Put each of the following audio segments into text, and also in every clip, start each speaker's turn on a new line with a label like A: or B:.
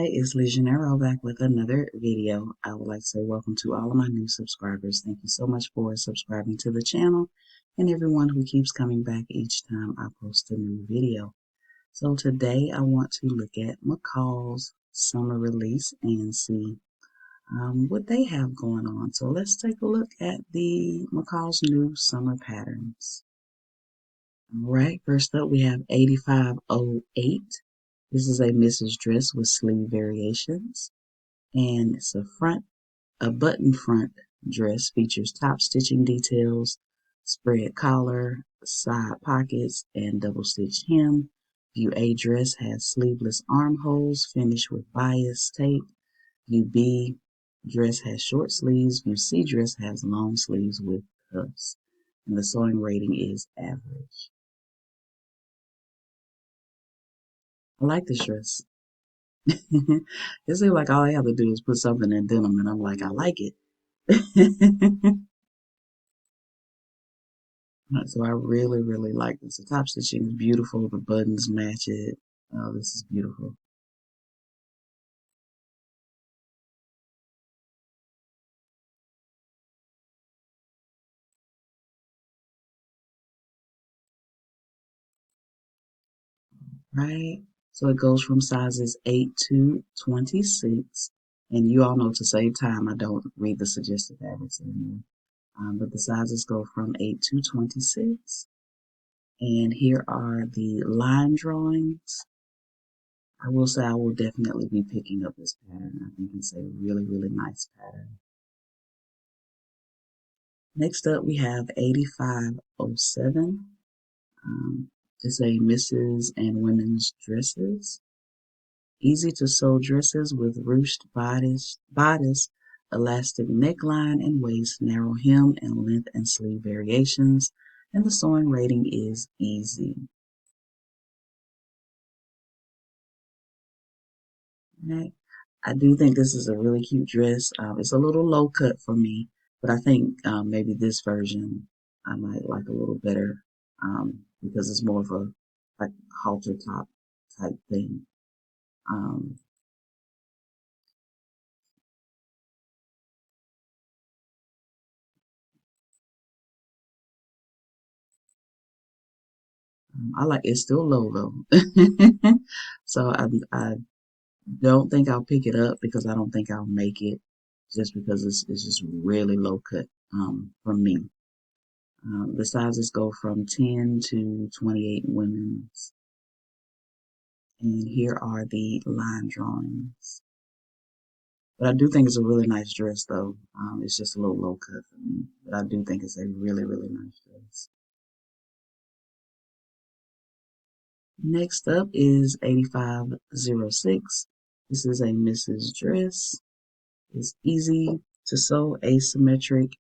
A: Hi, it's LeJanaro back with another video. I would like to say welcome to all of my new subscribers. Thank you so much for subscribing to the channel and everyone who keeps coming back each time I post a new video. So today I want to look at McCall's summer release and see what they have going on. So let's take a look at the McCall's new summer patterns. All right, first up we have 8508. This is a missus dress with sleeve variations, and it's a button front dress, features top stitching details, spread collar, side pockets, and double stitched hem. View A dress has sleeveless armholes finished with bias tape. View B dress has short sleeves. View C dress has long sleeves with cuffs. And the sewing rating is average. I like this dress. It seems like all I have to do is put something in denim and I'm like, I like it. So I really, really like this. The top stitching is beautiful. The buttons match it. Oh, this is beautiful. Right? So it goes from sizes 8 to 26. And you all know to save time, I don't read the suggested fabrics anymore. But the sizes go from 8 to 26. And here are the line drawings. I will say I will definitely be picking up this pattern. I think it's a really, really nice pattern. Next up, we have 8507. It's a misses and women's dresses. Easy to sew dresses with ruched bodice, elastic neckline and waist, narrow hem and length and sleeve variations. And the sewing rating is easy. Okay. I do think this is a really cute dress. It's a little low cut for me, but I think maybe this version I might like a little better because it's more of a like halter top type thing. Um, I like it's still low though, so I don't think I'll pick it up because I don't think I'll make it just because it's just really low cut for me. The sizes go from 10 to 28 women's. And here are the line drawings. But I do think it's a really nice dress though. It's just a little low cut for me. But I do think it's a really, really nice dress. Next up is 8506. This is a missus dress. It's easy to sew, asymmetric,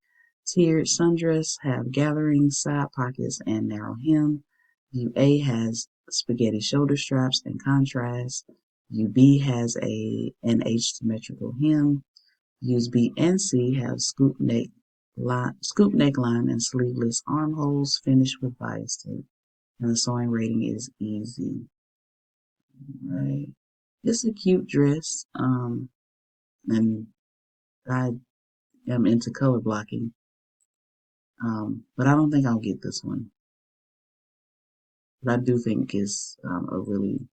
A: tiered sundress, have gathering side pockets and narrow hem. View A has spaghetti shoulder straps in contrast. View B has an asymmetrical hem. Views B and C have scoop neckline and sleeveless armholes finished with bias tape. And the sewing rating is easy. Right. It's a cute dress. And I am into color blocking. But I don't think I'll get this one. But I do think it's a really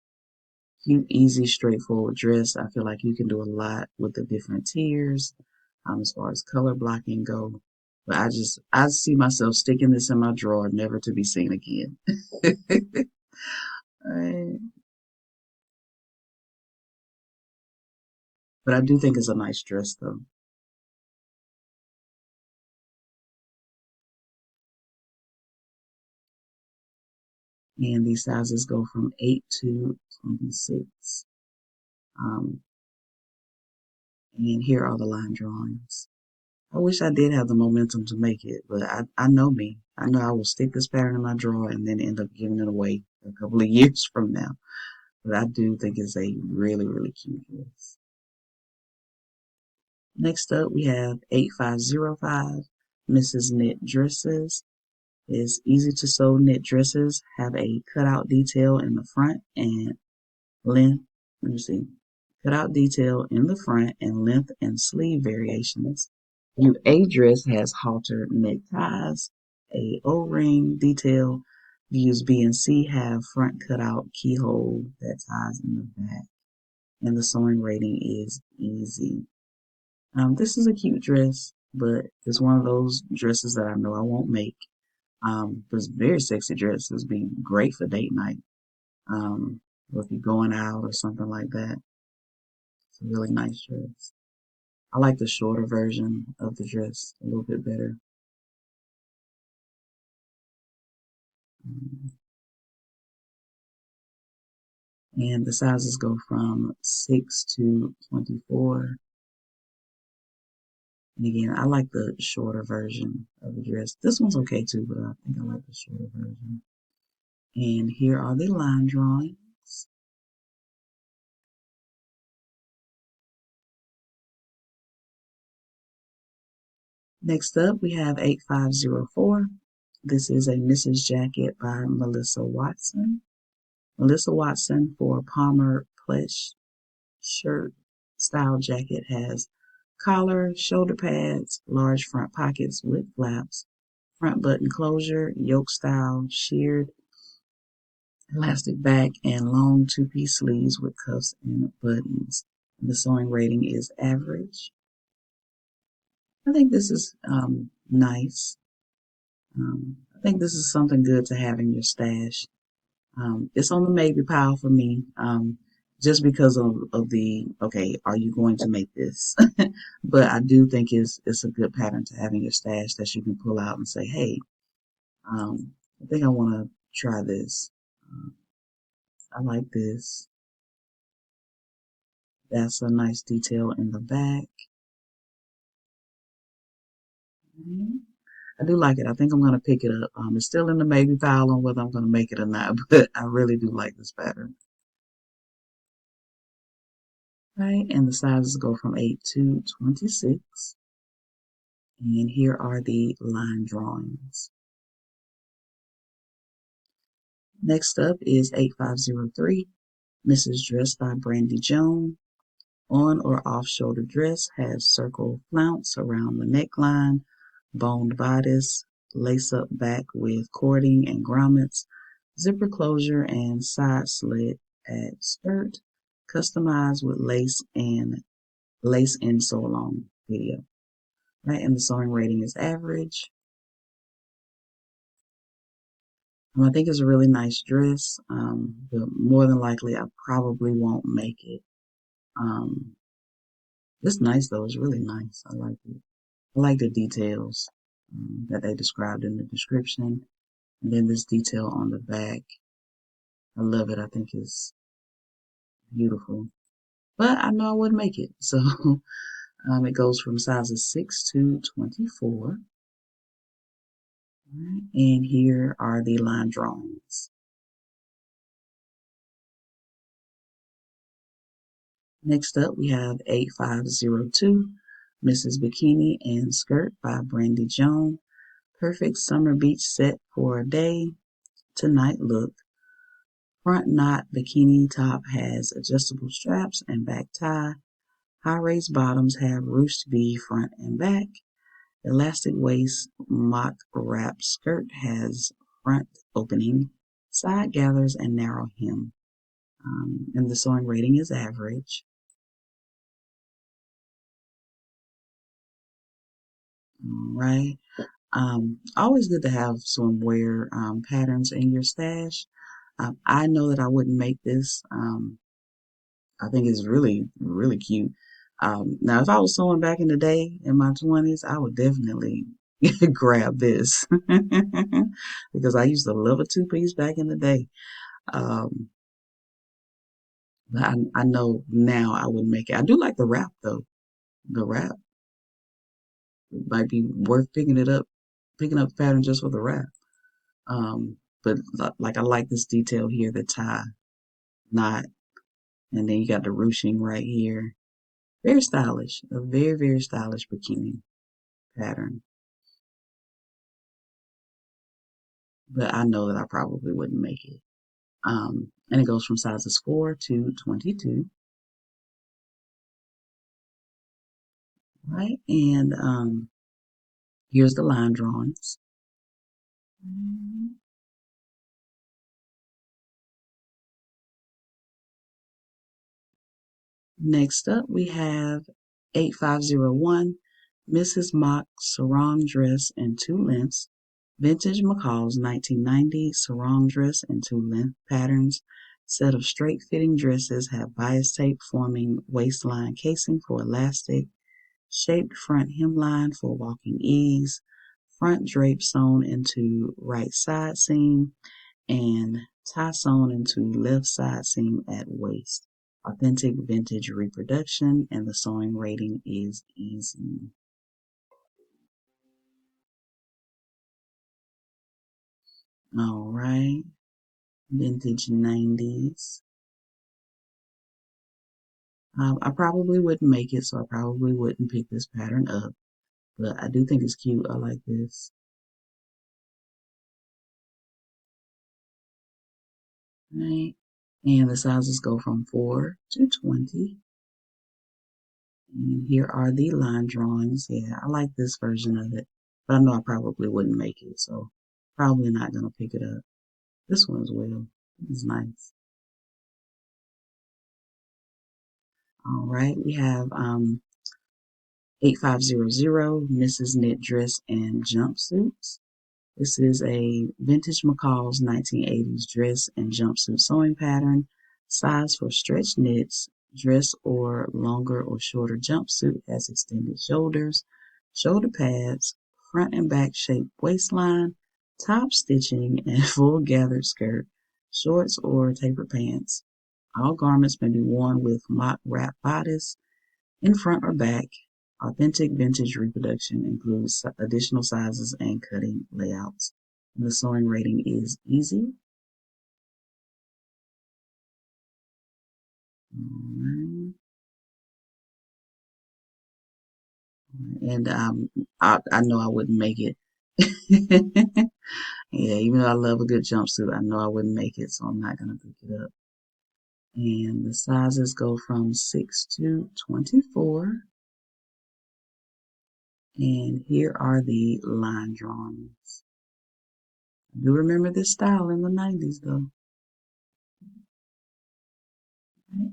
A: cute, easy, straightforward dress. I feel like you can do a lot with the different tiers as far as color blocking go. But I see myself sticking this in my drawer, never to be seen again. Right. But I do think it's a nice dress though. And these sizes go from 8 to 26. Um, and here are the line drawings. I wish I did have the momentum to make it, but I know me. I know I will stick this pattern in my drawer and then end up giving it away a couple of years from now. But I do think it's a really, really cute dress. Next up, we have 8505 Mrs. Knit Dresses. It's easy to sew knit dresses, have a cutout detail in the front and length. Let me see. cutout detail in the front, and length and sleeve variations. View A dress has halter neckties, a O-ring detail. Views B and C have front cutout keyhole that ties in the back, and the sewing rating is easy. This is a cute dress, but it's one of those dresses that I know I won't make. But it's a very sexy dress. It's be great for date night. Or if you're going out or something like that. It's a really nice dress. I like the shorter version of the dress a little bit better. Um, and the sizes go from 6 to 24. And again, I like the shorter version of the dress. This one's okay too, but I think I like the shorter version. And here are the line drawings. Next up, we have 8504. This is a Mrs. Jacket by Melissa Watson. Melissa Watson for Palmer Plush shirt style jacket has collar, shoulder pads, large front pockets with flaps, front button closure, yoke style, sheared elastic back, and long two-piece sleeves with cuffs and buttons. The sewing rating is average. I think this is nice. I think this is something good to have in your stash. It's on the maybe pile for me, just because of the, okay, are you going to make this? But I do think it's a good pattern to have in your stash that you can pull out and say, hey, I think I want to try this. I like this. That's a nice detail in the back. I do like it. I think I'm going to pick it up. It's still in the maybe pile on whether I'm going to make it or not, but I really do like this pattern. Right, and the sizes go from 8 to 26. And here are the line drawings. Next up is 8503, Mrs. Dress by Brandy Joan. On or off shoulder dress has circle flounce around the neckline, boned bodice, lace up back with cording and grommets, zipper closure and side slit at skirt, customized with lace and lace in sew along video. Right, and the sewing rating is average. I think it's a really nice dress, but more than likely I probably won't make it. Um, it's nice though. It's really nice. I like it. I like the details that they described in the description, and then this detail on the back. I love it. I think it's beautiful. But I know I wouldn't make it, so it goes from sizes 6 to 24. Right, and here are the line drawings. Next up, we have 8502, Mrs. Bikini and Skirt by Brandy Joan. Perfect summer beach set for a day to night look. Front knot bikini top has adjustable straps and back tie. High raised bottoms have ruched V front and back. Elastic waist mock wrap skirt has front opening, side gathers, and narrow hem. And the sewing rating is average. All right. Always good to have swimwear patterns in your stash. I know that I wouldn't make this. I think it's really, really cute. Now, if I was sewing back in the day in my 20s, I would definitely grab this because I used to love a two-piece back in the day. Um, but I know now I wouldn't make it. I do like the wrap though. The wrap might be worth picking up the pattern just for the wrap. But like I like this detail here, the tie knot, and then you got the ruching right here. Very stylish, a very, very stylish bikini pattern. But I know that I probably wouldn't make it. And it goes from sizes 4 to 22. Right, and here's the line drawings. Next up, we have 8501, Mrs. Mock sarong dress in 2 lengths, vintage McCall's 1990 sarong dress in 2 length patterns. Set of straight fitting dresses have bias tape forming waistline casing for elastic, shaped front hemline for walking ease, front drape sewn into right side seam, and tie sewn into left side seam at waist. Authentic vintage reproduction, and the sewing rating is easy. All right, vintage 90s. I probably wouldn't make it, so I probably wouldn't pick this pattern up, but I do think it's cute. I like this. Right, and the sizes go from 4 to 20. And here are the line drawings. Yeah, I like this version of it, but I know I probably wouldn't make it, so probably not gonna pick it up. This one as well. It's nice. All right, we have 8500 Mrs. Knit Dress and Jumpsuits. This is a vintage McCall's 1980s dress and jumpsuit sewing pattern. Size for stretch knits. Dress or longer or shorter jumpsuit has extended shoulders, shoulder pads, front and back shaped waistline, top stitching, and full gathered skirt, shorts or tapered pants. All garments may be worn with mock wrap bodice in front or back. Authentic vintage reproduction includes additional sizes and cutting layouts. And the sewing rating is easy. Alright. And I know I wouldn't make it. Yeah, even though I love a good jumpsuit, I know I wouldn't make it, so I'm not gonna pick it up. And the sizes go from 6 to 24. And here are the line drawings. I do remember this style in the 90s though.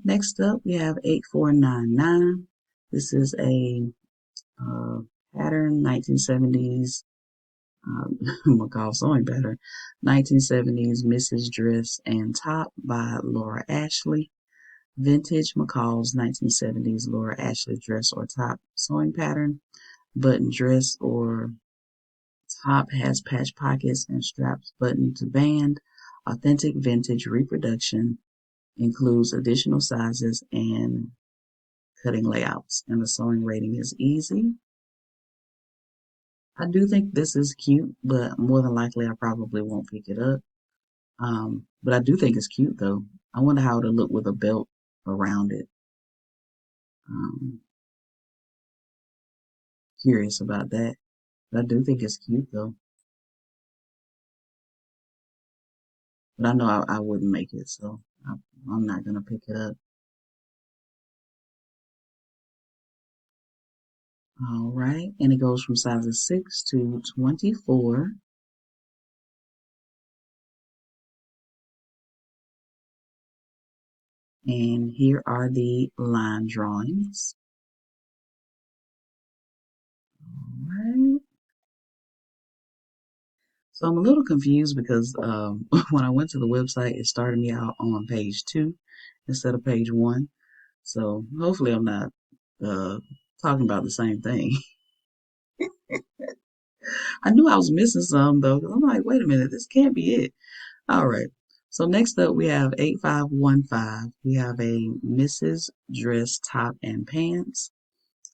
A: Next up, we have 8499. This is a uh, pattern, 1970s, McCall sewing pattern, 1970s Mrs. Dress and Top by Laura Ashley. Vintage McCall's 1970s Laura Ashley dress or top sewing pattern. Button dress or top has patch pockets and straps buttoned to band. Authentic vintage reproduction includes additional sizes and cutting layouts, and the sewing rating is easy. I do think this is cute, but more than likely I probably won't pick it up. But I do think it's cute though. I wonder how it'll look with a belt around it. Um, Curious about that. But I do think it's cute though. But I know I wouldn't make it, so I'm not gonna pick it up. All right, and it goes from sizes 6 to 24. And here are the line drawings. All right. So I'm a little confused because when I went to the website, it started me out on page 2 instead of page 1. So hopefully I'm not uh, talking about the same thing. I knew I was missing some though, 'cause I'm like, wait a minute, this can't be it. All right. So next up we have 8515. We have a Mrs. Dress top and pants.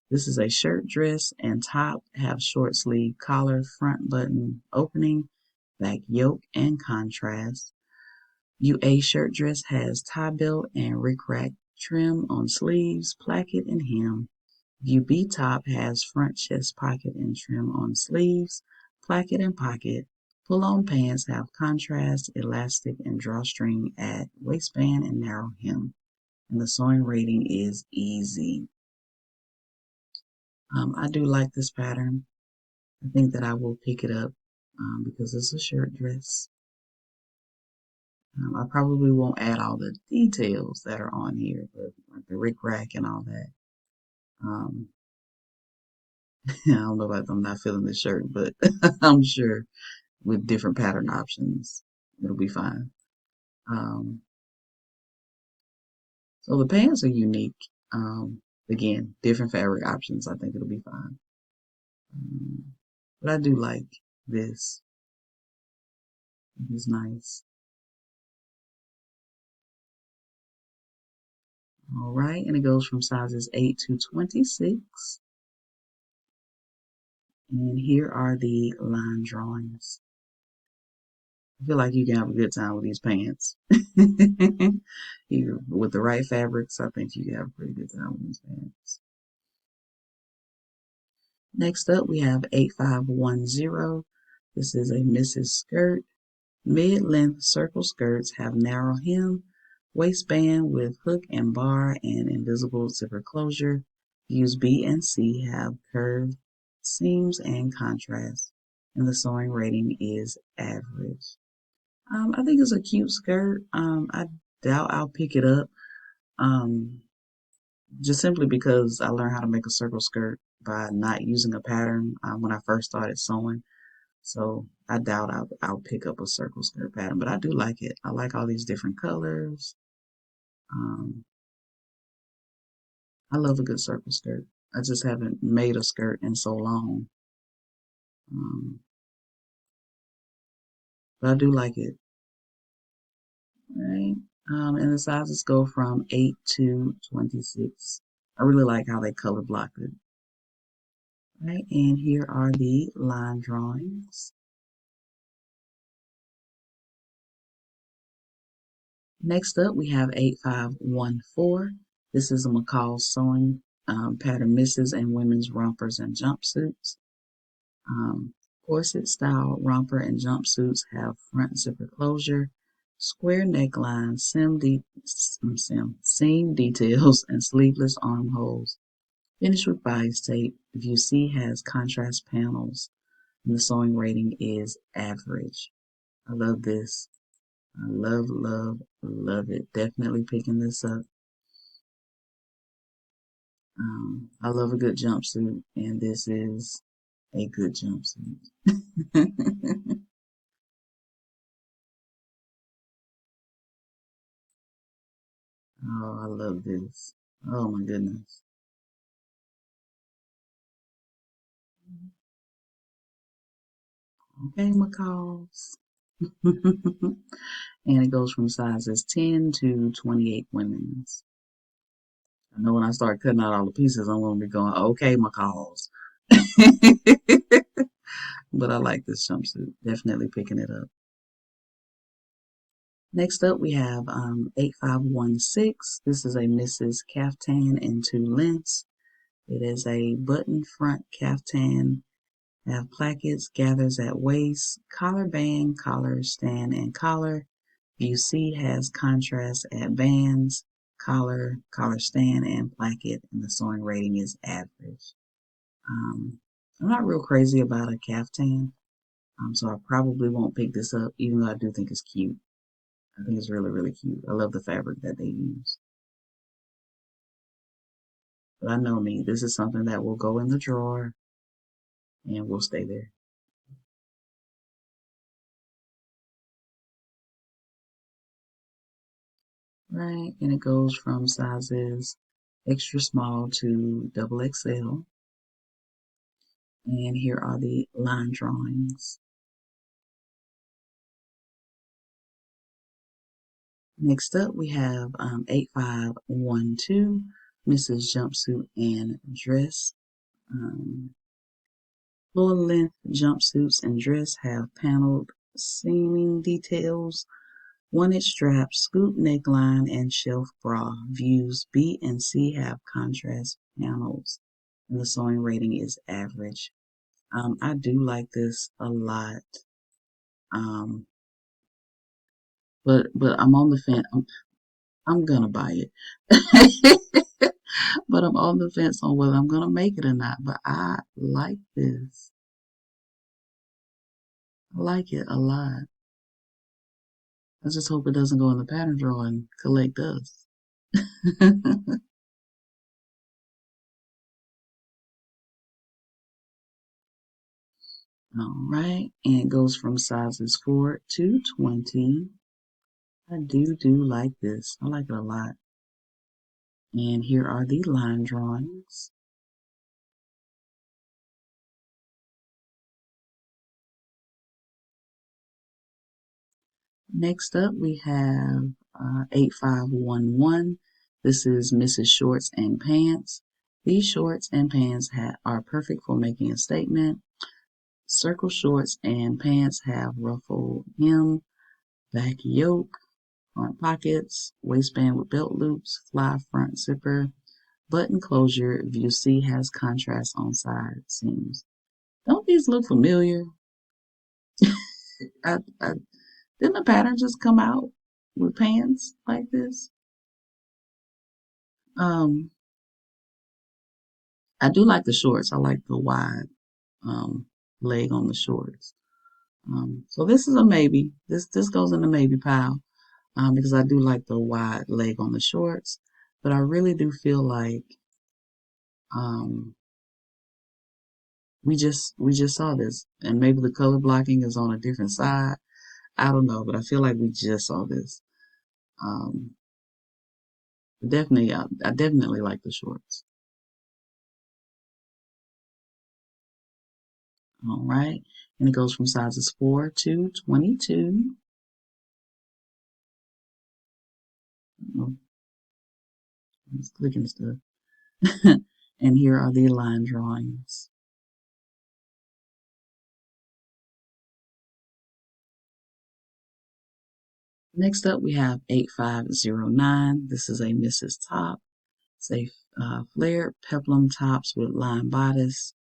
A: This is a shirt dress and top, have short sleeve collar, front button opening, back yoke, and contrast. UA shirt dress has tie belt and rickrack trim on sleeves, placket, and hem. UB top has front chest pocket and trim on sleeves, placket and pocket. Pull-on pants have contrast, elastic, and drawstring at waistband and narrow hem. And the sewing rating is easy. I do like this pattern. I think that I will pick it up because it's a shirt dress. I probably won't add all the details that are on here, but like the rick rack and all that. Um, I don't know about I'm not feeling the shirt, but I'm sure with different pattern options, it'll be fine. Um, so the pants are unique. Again, different fabric options. I think it'll be fine. Um, but I do like this. It's nice. All right, and it goes from sizes 8 to 26. And here are the line drawings. I feel like you can have a good time with these pants. With the right fabrics, I think you can have a pretty good time with these pants. Next up, we have 8510. This is a Mrs. skirt. Mid-length circle skirts have narrow hem, waistband with hook and bar and invisible zipper closure. Views B and C have curved seams and contrast, and the sewing rating is average. I think it's a cute skirt. I doubt I'll pick it up. Um, just simply because I learned how to make a circle skirt by not using a pattern when I first started sewing. So I doubt I'll pick up a circle skirt pattern, but I do like it. I like all these different colors. Um, I love a good circle skirt. I just haven't made a skirt in so long. Um, but I do like it. Right? And the sizes go from 8 to 26. I really like how they color blocked it. Right, and here are the line drawings. Next up, we have 8514. This is a McCall's sewing pattern misses and women's rompers and jumpsuits. Corset style romper and jumpsuits have front zipper closure, square neckline, seam details, and sleeveless armholes. Finished with bias tape. View C has contrast panels, and the sewing rating is average. I love this. I love, love, love it. Definitely picking this up. I love a good jumpsuit, and this is a good jumpsuit. Oh, I love this. Oh my goodness. Okay, McCall's. And it goes from sizes 10 to 28 women's. I know when I start cutting out all the pieces, I'm going to be going, okay, McCall's. But I like this jumpsuit. Definitely picking it up. Next up, we have 8516. This is a Mrs. Caftan in two lengths. It is a button front caftan, have plackets, gathers at waist, collar band, collar stand, and collar. View C has contrast at bands, collar, collar stand, and placket, and the sewing rating is average. I'm not real crazy about a caftan, so I probably won't pick this up, even though I do think it's cute. I think it's really, really cute. I love the fabric that they use. But I know me, this is something that will go in the drawer and will stay there. Right? And it goes from sizes extra small to double XL. And here are the line drawings. Next up, we have 8512, Mrs. Jumpsuit and Dress. Full length jumpsuits and dress have paneled seaming details, 1-inch strap, scoop neckline, and shelf bra. Views B and C have contrast panels, and the sewing rating is average. I do like this a lot, um, but I'm on the fence. I'm gonna buy it, but I'm on the fence on whether I'm gonna make it or not. But I like this. I like it a lot. I just hope it doesn't go in the pattern drawer and collect dust. All right, and it goes from sizes 4 to 20. I do like this. I like it a lot. And here are the line drawings. Next up, we have 8511. This is Mrs. Shorts and Pants. These shorts and pants are perfect for making a statement. Circle shorts and pants have ruffled hem, back yoke, front pockets, waistband with belt loops, fly front zipper, button closure. View C has contrast on side seams. Don't these look familiar? I didn't the pattern just come out with pants like this? Um, I do like the shorts. I like the wide um, leg on the shorts. So this is a maybe. This goes in the maybe pile because I do like the wide leg on the shorts, but I really do feel like um, we just saw this, and maybe the color blocking is on a different side. I don't know, but I feel like we just saw this. Um, definitely, I definitely like the shorts. All right, and it goes from sizes 4 to 22. Oh, it's clicking stuff. And here are the line drawings. Next up, we have 8509. This is a Mrs. Top. It's a flared peplum tops with line bodice.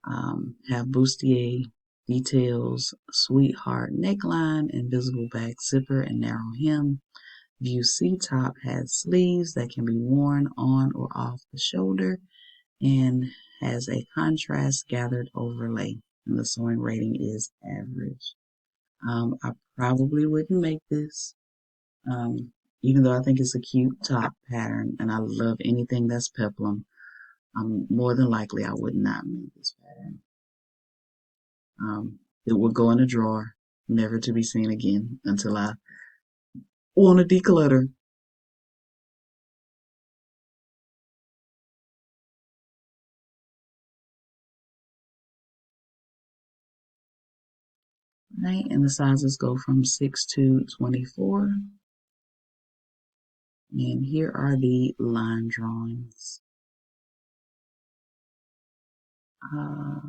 A: Have bustier details, sweetheart neckline, invisible back zipper, and narrow hem. View C top has sleeves that can be worn on or off the shoulder and has a contrast gathered overlay. And the sewing rating is average. I probably wouldn't make this, even though I think it's a cute top pattern and I love anything that's peplum. More than likely I would not make this pattern. It will go in a drawer, never to be seen again until I want to declutter. Right, and the sizes go from 6 to 24. And here are the line drawings. Uh,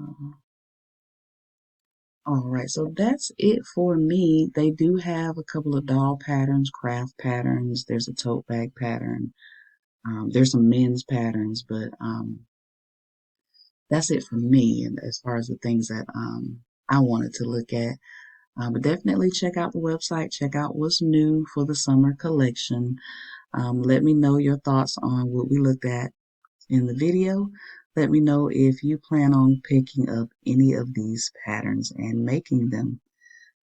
A: all right, so that's it for me. They do have a couple of doll patterns, craft patterns. There's a tote bag pattern. There's some men's patterns, but that's it for me. And as far as the things that I wanted to look at, but definitely check out the website. Check out what's new for the summer collection. Let me know your thoughts on what we looked at in the video. Let me know if you plan on picking up any of these patterns and making them.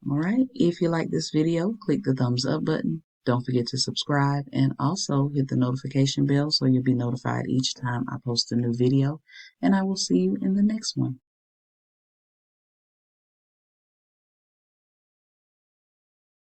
A: All right. If you like this video, click the thumbs up button. Don't forget to subscribe and also hit the notification bell so you'll be notified each time I post a new video. And I will see you in the next one.